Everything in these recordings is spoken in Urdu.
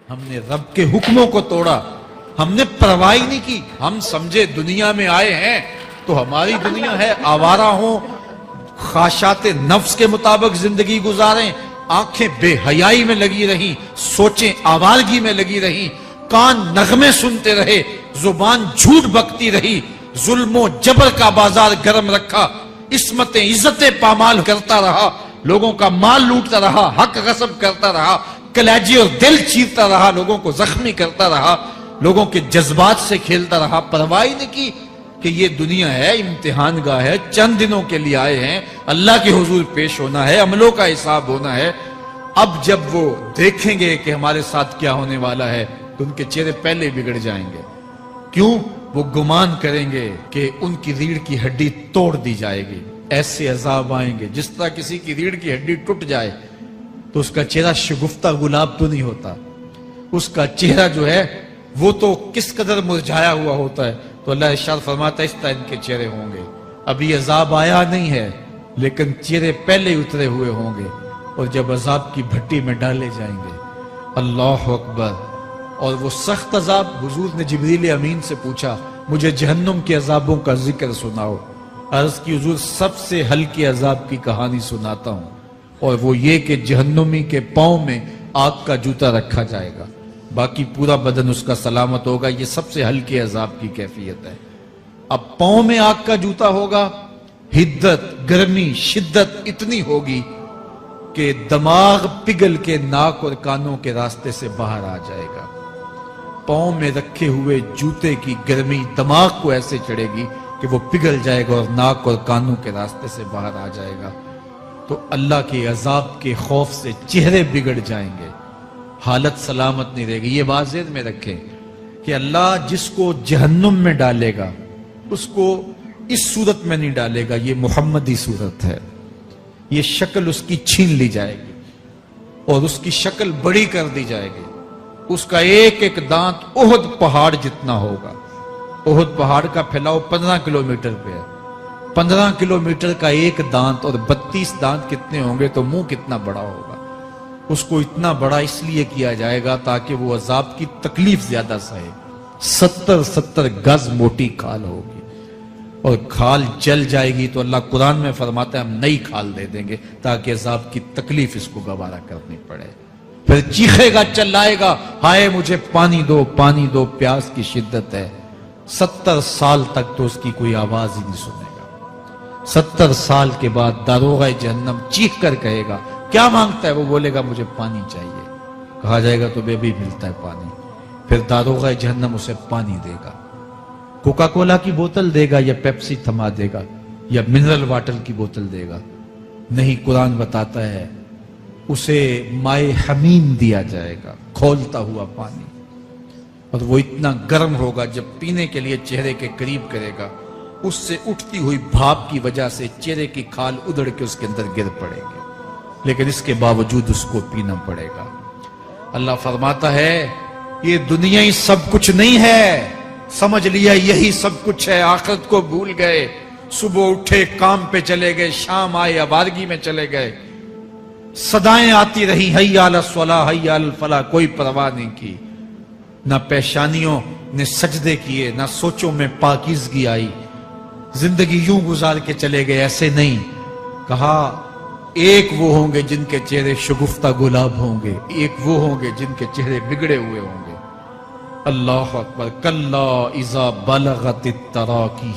ہم نے رب کے حکموں کو توڑا، ہم نے پرواہ نہیں کی. ہم سمجھے دنیا میں آئے ہیں تو ہماری دنیا ہے، آوارہ ہوں، خواہشات نفس کے مطابق زندگی گزاریں، آنکھیں بے حیائی میں لگی رہیں، سوچیں آوارگی میں لگی رہیں، کان نغمے سنتے رہے، زبان جھوٹ بکتی رہی، ظلم و جبر کا بازار گرم رکھا، عصمتیں عزتیں پامال کرتا رہا، لوگوں کا مال لوٹتا رہا، حق غصب کرتا رہا، کلیجے اور دل چیرتا رہا، لوگوں کو زخمی کرتا رہا، لوگوں کے جذبات سے کھیلتا رہا. پرواہ نہیں کی کہ یہ دنیا ہے، امتحان گاہ ہے، چند دنوں کے لیے آئے ہیں، اللہ کے حضور پیش ہونا ہے، عملوں کا حساب ہونا ہے. اب جب وہ دیکھیں گے کہ ہمارے ساتھ کیا ہونے والا ہے تو ان کے چہرے پہلے بگڑ جائیں گے. کیوں؟ وہ گمان کریں گے کہ ان کی ریڑھ کی ہڈی توڑ دی جائے گی. ایسے عذاب آئیں گے جس طرح کسی کی ریڑھ کی ہڈی ٹوٹ جائے تو اس کا چہرہ شگفتہ گلاب تو نہیں ہوتا، اس کا چہرہ جو ہے وہ تو کس قدر مرجھایا ہوا ہوتا ہے. تو اللہ ارشاد فرماتا ہے اس طرح ان کے چہرے ہوں گے. ابھی عذاب آیا نہیں ہے لیکن چہرے پہلے اترے ہوئے ہوں گے، اور جب عذاب کی بھٹی میں ڈالے جائیں گے، اللہ اکبر. اور وہ سخت عذاب، حضور نے جبریل امین سے پوچھا مجھے جہنم کے عذابوں کا ذکر سناؤ. عرض کی حضور سب سے ہلکے عذاب کی کہانی سناتا ہوں، اور وہ یہ کہ جہنمی کے پاؤں میں آگ کا جوتا رکھا جائے گا، باقی پورا بدن اس کا سلامت ہوگا. یہ سب سے ہلکے عذاب کی کیفیت ہے. اب پاؤں میں آگ کا جوتا ہوگا، حدت، گرمی، شدت اتنی ہوگی کہ دماغ پگھل کے ناک اور کانوں کے راستے سے باہر آ جائے گا. پاؤں میں رکھے ہوئے جوتے کی گرمی دماغ کو ایسے چڑھے گی کہ وہ پگھل جائے گا اور ناک اور کانوں کے راستے سے باہر آ جائے گا. تو اللہ کے عذاب کے خوف سے چہرے بگڑ جائیں گے، حالت سلامت نہیں رہے گی. یہ بات ذہن میں رکھیں کہ اللہ جس کو جہنم میں ڈالے گا اس کو اس صورت میں نہیں ڈالے گا. یہ محمدی صورت ہے، یہ شکل اس کی چھین لی جائے گی اور اس کی شکل بڑی کر دی جائے گی. اس کا ایک ایک دانت احد پہاڑ جتنا ہوگا. احد پہاڑ کا پھیلاؤ 15 کلومیٹر پہ ہے. 15 کلومیٹر کا ایک دانت اور 32 دانت کتنے ہوں گے تو منہ کتنا بڑا ہوگا. اس کو اتنا بڑا اس لیے کیا جائے گا تاکہ وہ عذاب کی تکلیف زیادہ سہے. 70 گز موٹی کھال ہوگی اور کھال جل جائے گی تو اللہ قرآن میں فرماتا ہے ہم نئی کھال دے دیں گے تاکہ عذاب کی تکلیف اس کو گوارا کرنی پڑے. پھر چیخے گا، چلائے گا، ہائے مجھے پانی دو، پانی دو، پیاس کی شدت ہے. 70 سال تک تو اس کی کوئی آواز ہی نہیں سنے گا. 70 سال کے بعد داروغہ جہنم چیخ کر کہے گا کیا مانگتا ہے؟ وہ بولے گا مجھے پانی چاہیے. کہا جائے گا تو بے بھی ملتا ہے پانی. پھر داروغہ جہنم اسے پانی دے گا. کوکا کولا کی بوتل دے گا یا پیپسی تھما دے گا یا منرل واٹر کی بوتل دے گا؟ نہیں، قرآن بتاتا ہے اسے مائے حمیم دیا جائے گا، کھولتا ہوا پانی. اور وہ اتنا گرم ہوگا جب پینے کے لیے چہرے کے قریب کرے گا اس سے اٹھتی ہوئی بھاپ کی وجہ سے چہرے کی کھال ادھڑ کے اس کے اندر گر پڑے گی، لیکن اس کے باوجود اس کو پینا پڑے گا. اللہ فرماتا ہے یہ دنیا ہی سب کچھ نہیں ہے، سمجھ لیا یہی سب کچھ ہے، آخرت کو بھول گئے. صبح اٹھے کام پہ چلے گئے، شام آئے آوارگی میں چلے گئے، صدائیں آتی رہی حی علی الصلاۃ حی علی الفلاح، کوئی پرواہ نہیں کی. نہ پیشانیوں نے سجدے کیے، نہ سوچوں میں پاکیزگی آئی. زندگی یوں گزار کے چلے گئے. ایسے نہیں، کہا ایک وہ ہوں گے جن کے چہرے شگفتہ گلاب ہوں گے، ایک وہ ہوں گے جن کے چہرے بگڑے ہوئے ہوں گے. اللہ اکبر. کلا اذا بلغت التراقی.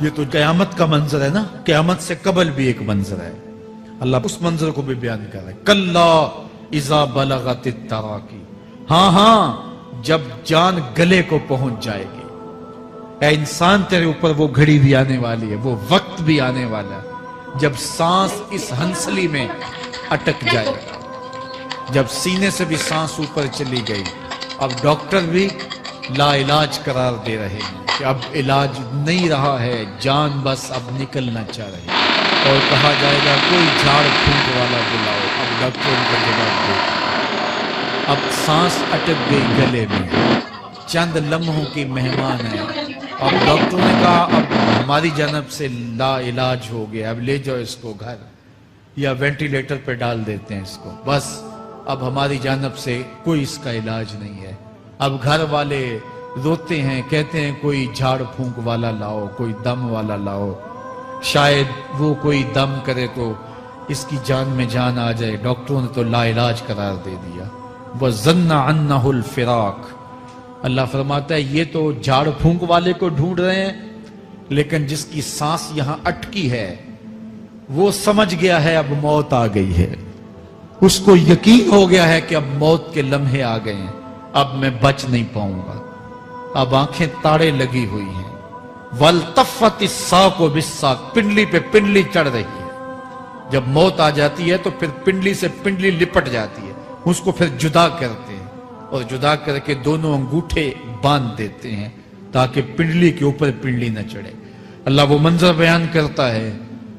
یہ تو قیامت کا منظر ہے نا، قیامت سے قبل بھی ایک منظر ہے. اللہ اس منظر کو بھی بیان کر رہا ہے. کلا اذا بلغت التراقی. ہاں جب جان گلے کو پہنچ جائے گی. اے انسان تیرے اوپر وہ گھڑی بھی آنے والی ہے، وہ وقت بھی آنے والا ہے جب سانس اس ہنسلی میں اٹک جائے گا، جب سینے سے بھی سانس اوپر چلی گئی. اب ڈاکٹر بھی لا علاج قرار دے رہے ہیں کہ اب علاج نہیں رہا ہے، جان بس اب نکلنا چاہ رہی ہے. اور کہا جائے گا کوئی جھاڑ پھونک والا بلاؤ. اب ڈاکٹر ان کا جواب دے اب سانس اٹک گئی گلے میں، چند لمحوں کی مہمان ہے. اب ڈاکٹر نے کہا اب ہماری جانب سے لا علاج ہو گیا، اب لے جاؤ اس کو گھر یا وینٹیلیٹر پہ ڈال دیتے ہیں اس کو. بس اب ہماری جانب سے کوئی اس کا علاج نہیں ہے. اب گھر والے روتے ہیں, کہتے ہیں کوئی جھاڑ پھونک والا لاؤ, کوئی دم والا لاؤ, شاید وہ کوئی دم کرے تو اس کی جان میں جان آ جائے. ڈاکٹروں نے تو لا علاج قرار دے دیا. وَظَنَّ عَنَّهُ الْفِرَاقُ. اللہ فرماتا ہے یہ تو جھاڑ پھونک والے کو ڈھونڈ رہے ہیں, لیکن جس کی سانس یہاں اٹکی ہے وہ سمجھ گیا ہے اب موت آ گئی ہے. اس کو یقین ہو گیا ہے کہ اب موت کے لمحے آ گئے ہیں, اب میں بچ نہیں پاؤں گا. اب آنکھیں تاڑے لگی ہوئی ہیں. وَالْتَفَّتِ السَّاقُ بِالسَّاقِ. پنڈلی پہ پنڈلی چڑھ رہی ہے. جب موت آ جاتی ہے تو پھر پنڈلی سے پنڈلی لپٹ جاتی ہے, اس کو پھر جدا کرتے ہیں اور جدا کر کے دونوں انگوٹھے باندھ دیتے ہیں تاکہ پنڈلی کے اوپر پنڈلی نہ چڑھے. اللہ وہ منظر بیان کرتا ہے,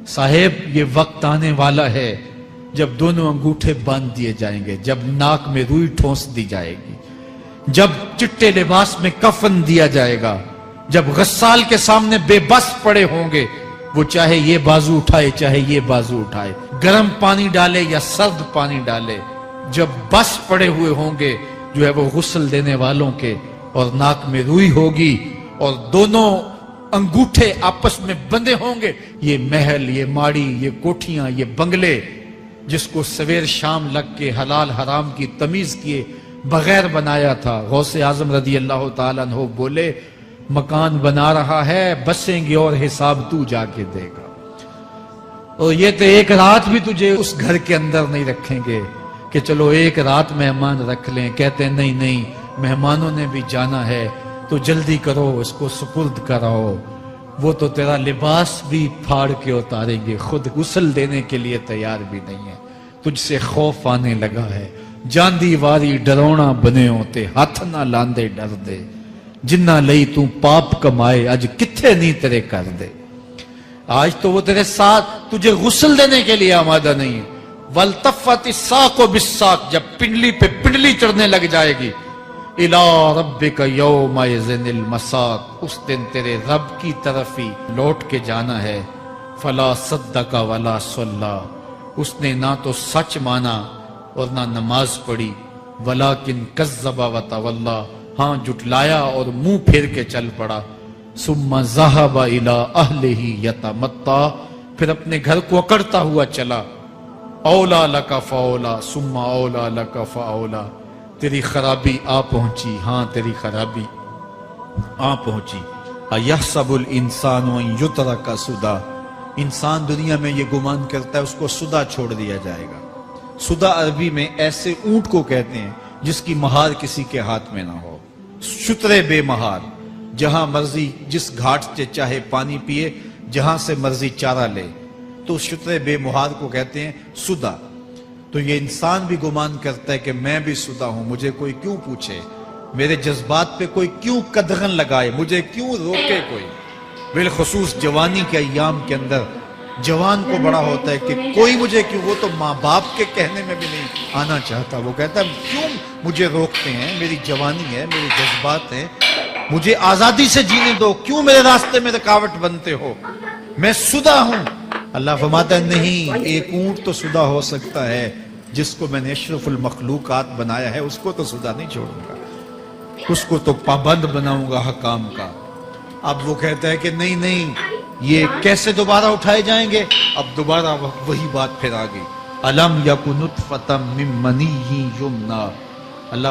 صاحب یہ وقت آنے والا ہے جب دونوں انگوٹھے باندھ دیے جائیں گے, جب ناک میں روئی ٹھونس دی جائے گی, جب چٹے لباس میں کفن دیا جائے گا, جب غسال کے سامنے بے بس پڑے ہوں گے, وہ چاہے یہ بازو اٹھائے چاہے یہ بازو اٹھائے, گرم پانی ڈالے یا سرد پانی ڈالے, جب بس پڑے ہوئے ہوں گے جو ہے وہ غسل دینے والوں کے, اور ناک میں روئی ہوگی اور دونوں انگوٹھے آپس میں بندے ہوں گے. یہ محل, یہ ماڑی, یہ کوٹھیاں, یہ بنگلے جس کو سویر شام لگ کے حلال حرام کی تمیز کیے بغیر بنایا تھا, غوث اعظم رضی اللہ تعالیٰ عنہ بولے مکان بنا رہا ہے, بسیں گے اور حساب تو جا کے دے گا. اور یہ تو ایک رات بھی تجھے اس گھر کے اندر نہیں رکھیں گے کہ چلو ایک رات مہمان رکھ لیں. کہتے ہیں نہیں نہیں, مہمانوں نے بھی جانا ہے تو جلدی کرو, اس کو سپرد کراؤ. وہ تو تیرا لباس بھی پھاڑ کے اتاریں گے, خود غسل دینے کے لیے تیار بھی نہیں ہے. تجھ سے خوف آنے لگا ہے, جاندی واری ڈرونا بنے ہوتے, ہاتھ نہ لاندے ڈر دے, جنہ لئی تو پاپ کمائے اج کتھے نہیں تیرے کر دے. آج تو وہ تیرے ساتھ تجھے غسل دینے کے لیے آمادہ نہیں ہے. وَالْتَفَّتِ السَّاقُ بِالسَّاقِ. جب پنڈلی پہ پنڈلی چڑھنے لگ جائے گی, إِلَىٰ رَبِّكَ يَوْمَئِذٍ الْمَسَاقُ. اس دن تیرے رب کی طرف ہی لوٹ کے جانا ہے. فَلَا صَدَّقَ وَلَا صَلَّىٰ. اس نے نہ تو سچ مانا اور نہ نماز پڑھی. وَلَٰكِنْ كَذَّبَ وَتَوَلَّىٰ. ہاں جھٹلایا اور منہ پھیر کے چل پڑا. ثُمَّ ذَهَبَ إِلَىٰ أَهْلِهِ يَتَمَطَّىٰ. پھر اپنے گھر کو اکڑتا ہوا چلا. اولا لک فاولا ثم اولا لک فاولا. تیری خرابی آ پہنچی, ہاں تیری خرابی آ پہنچی. اَيَحْسَبُ الْإِنسَانُ أَن يُتْرَكَ سُدًى. انسان دنیا میں یہ گمان کرتا ہے اس کو سدا چھوڑ دیا جائے گا. سدا عربی میں ایسے اونٹ کو کہتے ہیں جس کی مہار کسی کے ہاتھ میں نہ ہو. شترے بے مہار, جہاں مرضی جس گھاٹ سے چاہے پانی پیے, جہاں سے مرضی چارہ لے, تو شترے بے مہار کو کہتے ہیں سدا. تو یہ انسان بھی گمان کرتا ہے کہ میں بھی سدا ہوں, مجھے کوئی کیوں پوچھے, میرے جذبات پہ کوئی کیوں قدغن لگائے, مجھے کیوں روکے کوئی. بالخصوص جوانی کے ایام کے اندر جوان کو بڑا ہوتا ہے کہ کوئی مجھے کیوں. وہ تو ماں باپ کے کہنے میں بھی نہیں آنا چاہتا, وہ کہتا ہے کیوں مجھے روکتے ہیں, میری جوانی ہے, میرے جذبات ہیں, مجھے آزادی سے جینے دو, کیوں میرے راستے میں رکاوٹ بنتے ہو, میں سدا ہوں. اللہ فرماتا ہے نہیں, ایک اونٹ تو سدا ہو سکتا ہے, جس کو میں نے اشرف المخلوقات بنایا ہے اس کو تو سدا نہیں چھوڑوں گا, اس کو تو پابند بناؤں گا حکام کا. اب وہ کہتا ہے کہ نہیں نہیں, یہ کیسے دوبارہ اٹھائے جائیں گے. اب دوبارہ وہی بات پھر آ گئی. الم یکن نطفۃ من منی یمنی. اللہ